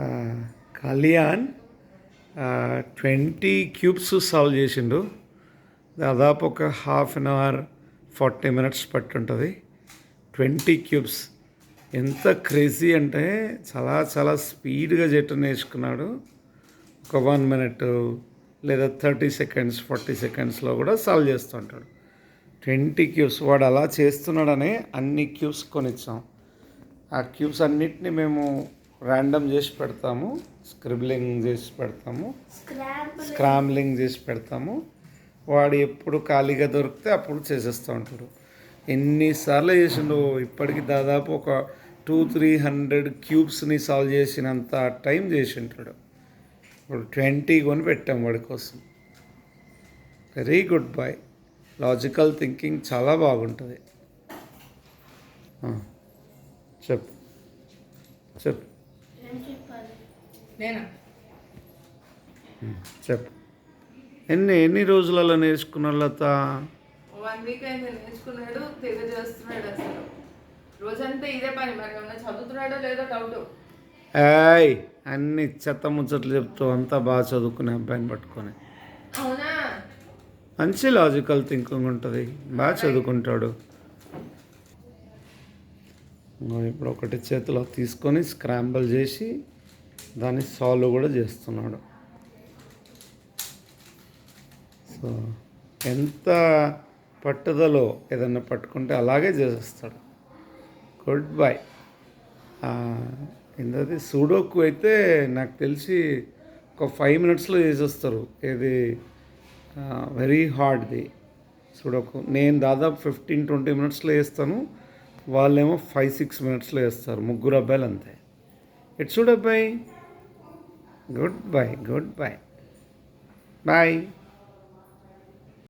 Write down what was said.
ఆ, Kalyan 20 cubes solve చేసిండు. దాదాపు ఒక హాఫ్ అన్ అవర్ 40 minutes పట్టుంటుంది. 20 క్యూబ్స్ ఎంత క్రేజీ అంటే చాలా చాలా స్పీడ్గా చేయటం నేర్చుకున్నాడు. ఒక 1 minute లేదా 30 seconds 40 secondsలో కూడా సాల్వ్ చేస్తుంటాడు. 20 క్యూబ్స్ వాడు అలా చేస్తున్నాడనే అన్ని క్యూబ్స్ కొనిచ్చాం. ఆ క్యూబ్స్ అన్నిటిని మేము ర్యాండమ్ చేసి పెడతాము, స్క్రిబ్లింగ్ చేసి పెడతాము, స్క్రాంబ్లింగ్ చేసి పెడతాము. వాడు ఎప్పుడు ఖాళీగా దొరికితే అప్పుడు చేసేస్తూ ఉంటాడు. ఎన్నిసార్లు చేసిండు ఇప్పటికి దాదాపు ఒక 200-300 క్యూబ్స్ని సాల్వ్ చేసినంత టైం చేసి ఉంటాడు. ఇప్పుడు 20 కొని పెట్టాం వాడి కోసం. Very good boy. Logical thinking చాలా బాగుంటుంది. చెప్పు చెప్పు చెప్పు. ఎన్ని రోజులలో నేర్చుకున్నాడు లత? 1 week అయితే నేర్చుకున్నాడు. తెగ చేస్తున్నాడు అసలు. రోజంతా ఇదే పని. మరి ఏమన్నా చదువుతున్నాడో లేదో డౌట్. ఏయ్, అన్ని చెత్త ముచ్చట్లు చెప్తూ అంతా బాగా చదువుకునే అబ్బాయిని పట్టుకొని. అవునా? మంచి లాజికల్ థింకింగ్ ఉంటుంది, బాగా చదువుకుంటాడు. ఇప్పుడు ఒకటి చేతిలో తీసుకొని స్క్రాంబల్ చేసి దాన్ని సాల్వ్ కూడా చేస్తున్నాడు. సో ఎంత పట్టుదలో ఏదన్నా పట్టుకుంటే అలాగే చేసేస్తాడు. Good bye. ఏంటది సూడోకు అయితే నాకు తెలిసి ఒక 5 minutesలో చేసేస్తారు. ఇది వెరీ హార్డ్ది సూడోకు. నేను దాదాపు 15-20 minutesలో వేస్తాను, వాళ్ళేమో 5-6 minutesలో వేస్తారు. ముగ్గురు అబ్బాయిలు అంతే. ఇట్స్ గుడ్ అబ్బాయి. Good boy, good boy, bye.